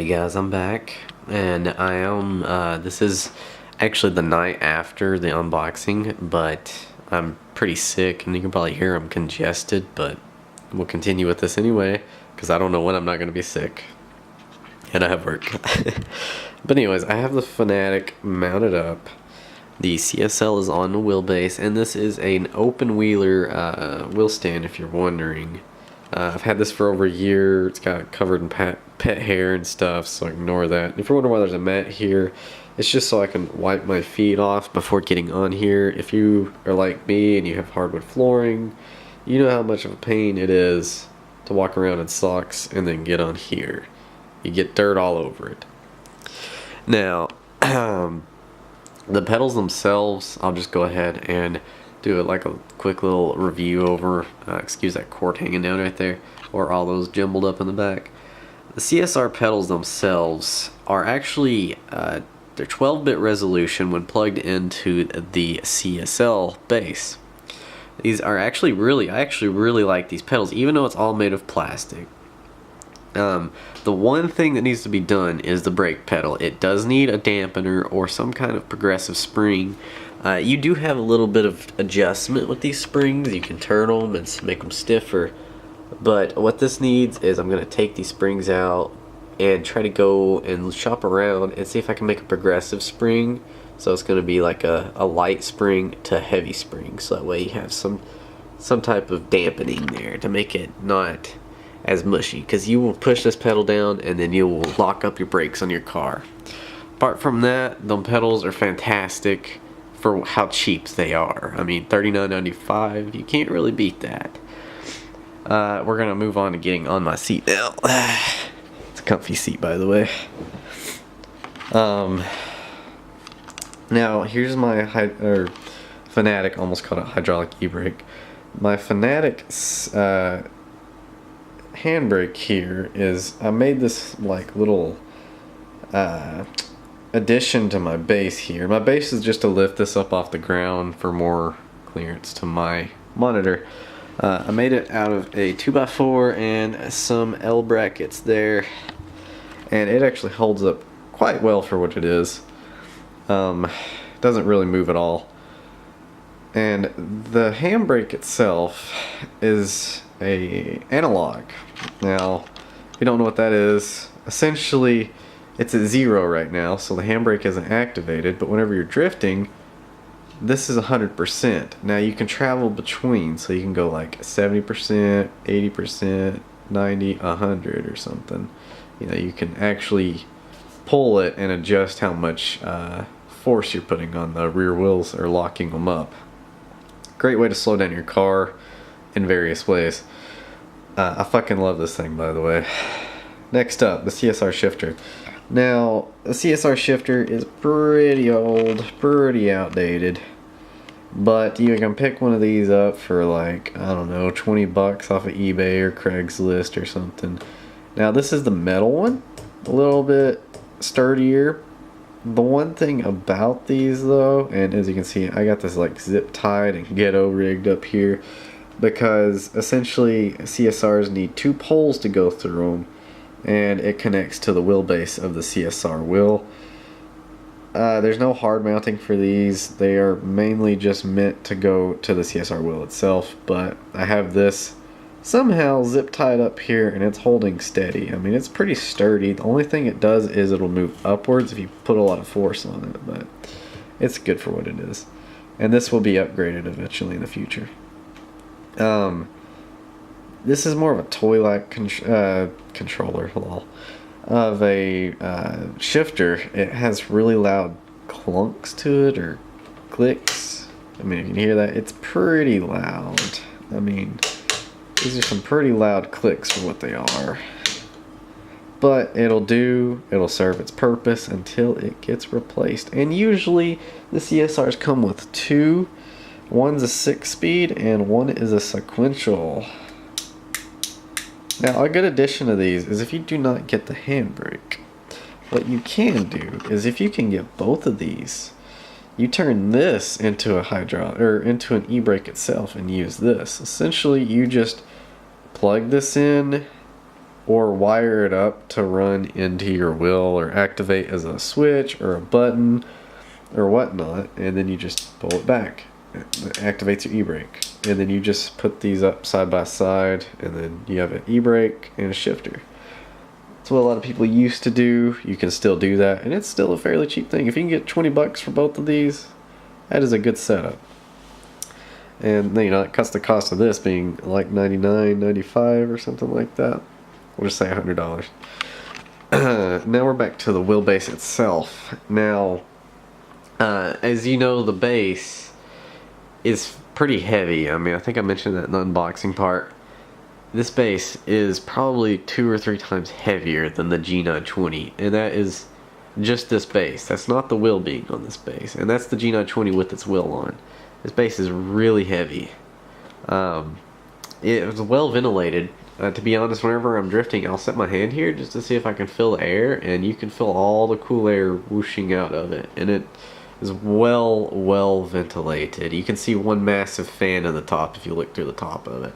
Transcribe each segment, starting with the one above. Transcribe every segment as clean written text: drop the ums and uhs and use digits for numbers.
Hey guys, I'm back, and I am, this is actually the night after the unboxing, but I'm pretty sick, and you can probably hear I'm congested, but we'll continue with this anyway, because I don't know when I'm not going to be sick, and I have work. But anyways, I have the Fanatec mounted up. The CSL is on the wheelbase, and this is an OpenWheeler wheel stand, if you're wondering. I've had this for over a year. It's got covered in pet hair and stuff, so ignore that. If you're wondering why there's a mat here, it's just so I can wipe my feet off before getting on here. If you are like me and you have hardwood flooring, you know how much of a pain it is to walk around in socks and then get on here. You get dirt all over it. Now, the pedals themselves, I'll just go ahead and do it like a quick little review over. Excuse that cord hanging down right there, or all those jumbled up in the back. The CSR pedals themselves are actually they're 12-bit resolution when plugged into the CSL base. These are actually I actually really like these pedals, even though it's all made of plastic. The one thing that needs to be done is the brake pedal. It does need a dampener or some kind of progressive spring. You do have a little bit of adjustment with these springs. You can turn them and make them stiffer. But what this needs is I'm going to take these springs out and try to go and shop around and see if I can make a progressive spring. So it's going to be like a light spring to heavy spring. So that way you have some type of dampening there to make it not as mushy. Because you will push this pedal down and then you will lock up your brakes on your car. Apart from that, the pedals are fantastic for how cheap they are. I mean, $39.95, you can't really beat that. We're gonna move on to getting on my seat now. It's a comfy seat, by the way. Now here's my Fanatec, almost called a hydraulic e-brake. My Fanatec handbrake here is, I made this like little addition to my base here. My base is just to lift this up off the ground for more clearance to my monitor. I made it out of a 2x4 and some L brackets there, and it actually holds up quite well for what it is. Doesn't really move at all. And the handbrake itself is a analog. Now, if you don't know what that is, essentially it's at 0 right now, so the handbrake isn't activated, but whenever you're drifting, this is 100%. Now you can travel between, so you can go like 70%, 80%, 90, 100 or something. You know, you can actually pull it and adjust how much force you're putting on the rear wheels or locking them up. Great way to slow down your car in various ways. I fucking love this thing, by the way. Next up, the CSR Shifter. Now, the CSR Shifter is pretty old, pretty outdated, but you can pick one of these up for like, I don't know, 20 bucks off of eBay or Craigslist or something. Now, this is the metal one, a little bit sturdier. The one thing about these though, and as you can see, I got this like zip tied and ghetto rigged up here, because essentially CSRs need 2 poles to go through them, and it connects to the wheelbase of the CSR wheel. There's no hard mounting for these. They are mainly just meant to go to the CSR wheel itself, but I have this somehow zip tied up here and it's holding steady. I mean, it's pretty sturdy. The only thing it does is it'll move upwards if you put a lot of force on it, but it's good for what it is. And this will be upgraded eventually in the future. This is more of a toy-like controller of a shifter. It has really loud clunks to it, or clicks. I mean, if you can hear that, it's pretty loud. I mean, these are some pretty loud clicks for what they are. But it'll serve its purpose until it gets replaced. And usually the CSRs come with 2. One's a 6-speed and one is a sequential. Now, a good addition to these is if you do not get the handbrake, what you can do is, if you can get both of these, you turn this into a hydraulic, or into an e-brake itself, and use this. Essentially, you just plug this in or wire it up to run into your wheel or activate as a switch or a button or whatnot, and then you just pull it back. It activates your e-brake, and then you just put these up side by side, and then you have an e-brake and a shifter. That's what a lot of people used to do. You can still do that, and it's still a fairly cheap thing. If you can get 20 bucks for both of these, that is a good setup. And you know, it cuts the cost of this being like $99, $95 or something like that. We'll just say $100. Now we're back to the wheelbase itself. Now, as you know, the base is pretty heavy. I mean, I think I mentioned that in the unboxing part. This base is probably 2 or 3 times heavier than the G920, and that is just this base. That's not the wheel being on this base, and that's the G920 with its wheel on. This base is really heavy. It was well ventilated. To be honest, whenever I'm drifting, I'll set my hand here just to see if I can feel the air, and you can feel all the cool air whooshing out of it, and it is well ventilated. You can see one massive fan in the top if you look through the top of it.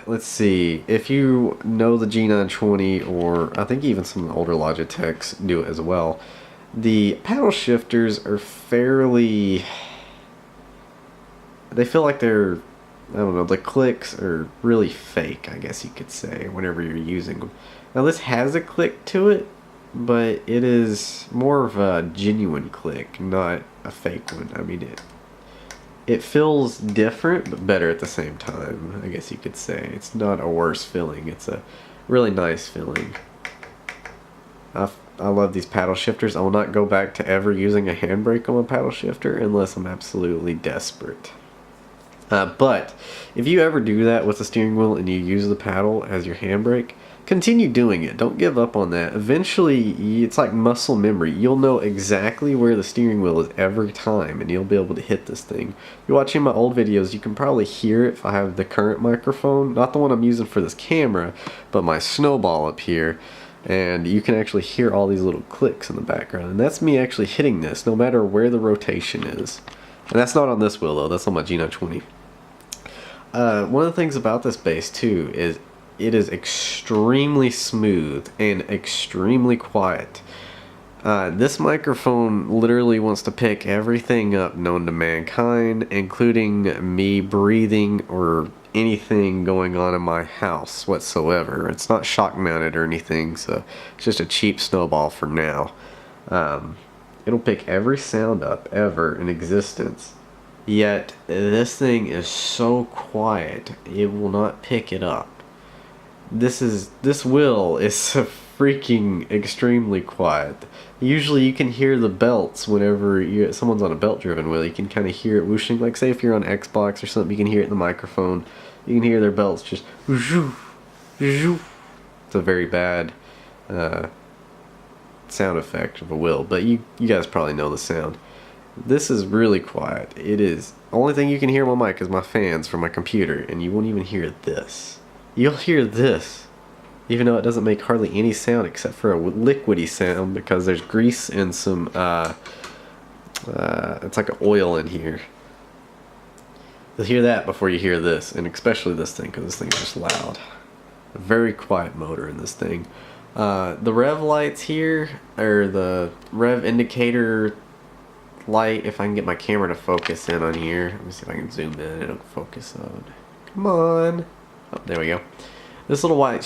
Let's see, if you know the G920, or I think even some of the older Logitechs do it as well, the paddle shifters are fairly, they feel like they're, I don't know, the clicks are really fake, I guess you could say, whenever you're using them. Now this has a click to it, but it is more of a genuine click, not a fake one. I mean, it feels different, but better at the same time, I guess you could say. It's not a worse feeling, it's a really nice feeling. I love these paddle shifters. I will not go back to ever using a handbrake on a paddle shifter unless I'm absolutely desperate. But if you ever do that with the steering wheel and you use the paddle as your handbrake, continue doing it. Don't give up on that. Eventually, it's like muscle memory. You'll know exactly where the steering wheel is every time, and you'll be able to hit this thing. If you're watching my old videos, you can probably hear it if I have the current microphone. Not the one I'm using for this camera, but my snowball up here. And you can actually hear all these little clicks in the background. And that's me actually hitting this, no matter where the rotation is. And that's not on this wheel, though. That's on my G920. One of the things about this base, too, is it is extremely smooth and extremely quiet. This microphone literally wants to pick everything up known to mankind, including me breathing or anything going on in my house whatsoever. It's not shock mounted or anything, so it's just a cheap snowball for now. It'll pick every sound up ever in existence. Yet this thing is so quiet, it will not pick it up. This wheel is freaking extremely quiet. Usually you can hear the belts whenever someone's on a belt driven wheel. You can kind of hear it whooshing. Like say if you're on Xbox or something, you can hear it in the microphone. You can hear their belts just whoosh, whoosh. It's a very bad sound effect of a wheel, but you guys probably know the sound. This is really quiet. It is. The only thing you can hear on my mic is my fans from my computer, and you won't even hear this. You'll hear this, even though it doesn't make hardly any sound except for a liquidy sound because there's grease and some, it's like an oil in here. You'll hear that before you hear this, and especially this thing, because this thing's just loud. A very quiet motor in this thing. The rev lights here, or the rev indicator light, if I can get my camera to focus in on here. Let me see if I can zoom in, it'll focus on. Come on. Oh, there we go. This little white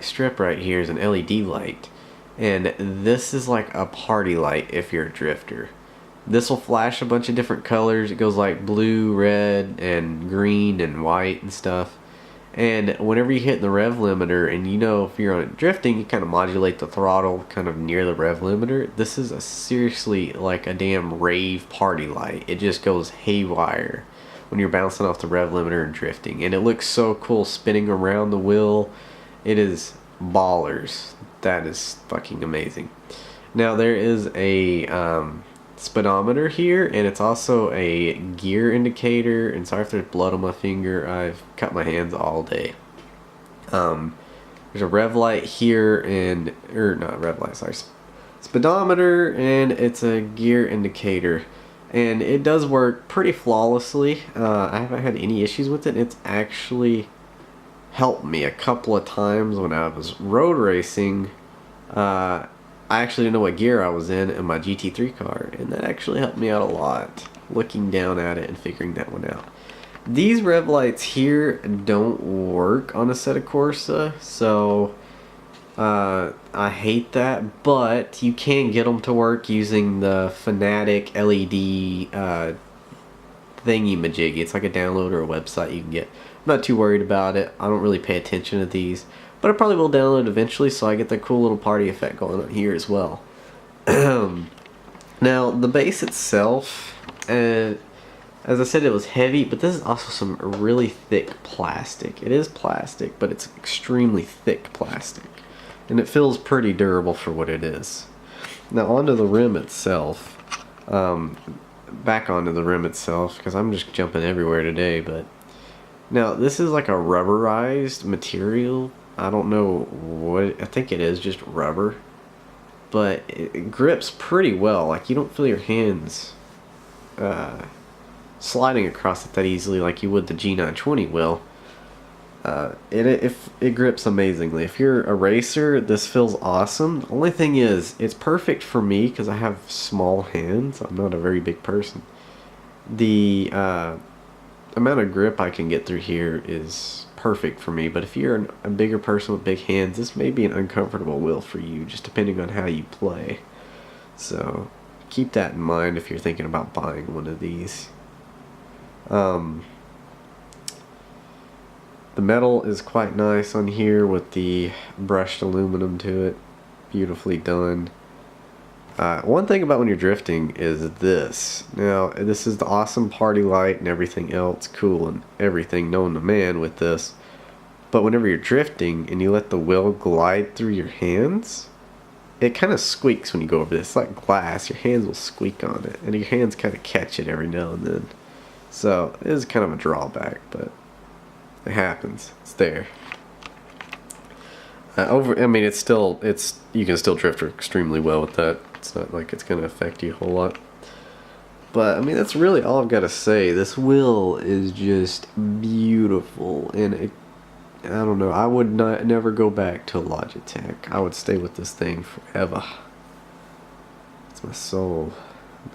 strip right here is an LED light, and this is like a party light if you're a drifter. This will flash a bunch of different colors. It goes like blue, red, and green, and white and stuff. And whenever you hit the rev limiter, and you know if you're on drifting, you kind of modulate the throttle kind of near the rev limiter. This is seriously like a damn rave party light. It just goes haywire when you're bouncing off the rev limiter and drifting, and it looks so cool spinning around the wheel. It is ballers. That is fucking amazing. Now there is a speedometer here, and it's also a gear indicator. And sorry if there's blood on my finger, I've cut my hands all day. There's a rev light here, and not rev light, sorry, speedometer, and it's a gear indicator. And it does work pretty flawlessly. I haven't had any issues with it. It's actually helped me a couple of times when I was road racing. I actually didn't know what gear I was in my GT3 car, and that actually helped me out a lot, looking down at it and figuring that one out. These rev lights here don't work on Assetto Corsa, so I hate that, but you can get them to work using the Fanatec LED thingy-majiggy. It's like a download or a website you can get. I'm not too worried about it. I don't really pay attention to these, but I probably will download eventually, so I get the cool little party effect going on here as well. Now, the base itself, as I said, it was heavy, but this is also some really thick plastic. It is plastic, but it's extremely thick plastic, and it feels pretty durable for what it is. Now, onto the rim itself. Back onto the rim itself, because I'm just jumping everywhere today, but now this is like a rubberized material. I don't know what, I think it is just rubber, but it grips pretty well. Like, you don't feel your hands sliding across it that easily like you would the G920 will. It grips amazingly. If you're a racer, this feels awesome. The only thing is, it's perfect for me because I have small hands. I'm not a very big person. The amount of grip I can get through here is perfect for me, but if you're a bigger person with big hands, this may be an uncomfortable wheel for you, just depending on how you play. So keep that in mind if you're thinking about buying one of these. The metal is quite nice on here with the brushed aluminum to it. Beautifully done. One thing about when you're drifting is this. Now, this is the awesome party light and everything else, cool and everything known to man with this. But whenever you're drifting and you let the wheel glide through your hands, it kind of squeaks when you go over this. It's like glass. Your hands will squeak on it, and your hands kind of catch it every now and then. So, it is kind of a drawback, but it happens. It's there. I mean, you can still drift extremely well with that. It's not like it's going to affect you a whole lot. But, I mean, that's really all I've got to say. This wheel is just beautiful. And I don't know, I would never go back to Logitech. I would stay with this thing forever. It's my soul.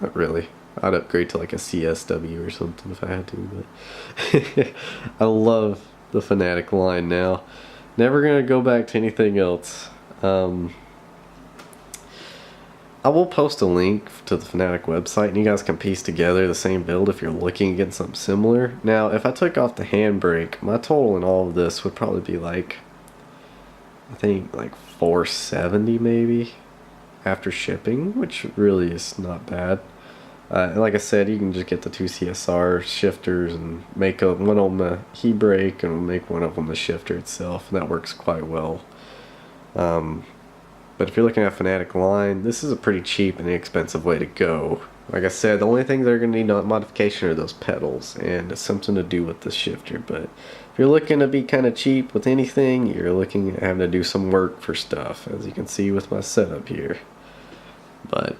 Not really. I'd upgrade to like a CSW or something if I had to. But I love the Fanatec line now. Never going to go back to anything else. I will post a link to the Fanatec website, and you guys can piece together the same build if you're looking to get something similar. Now, if I took off the handbrake, my total in all of this would probably be like, I think like $470 maybe after shipping, which really is not bad. And like I said, you can just get the 2 CSR shifters and make one on the e-brake and make one of them the shifter itself, and that works quite well. But if you're looking at Fanatec line, this is a pretty cheap and inexpensive way to go. Like I said, the only thing they're going to need modification are those pedals and something to do with the shifter. But if you're looking to be kind of cheap with anything, you're looking at having to do some work for stuff, as you can see with my setup here. But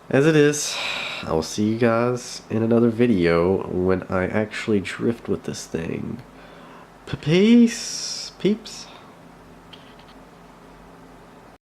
as it is, I will see you guys in another video when I actually drift with this thing. Peace, peeps.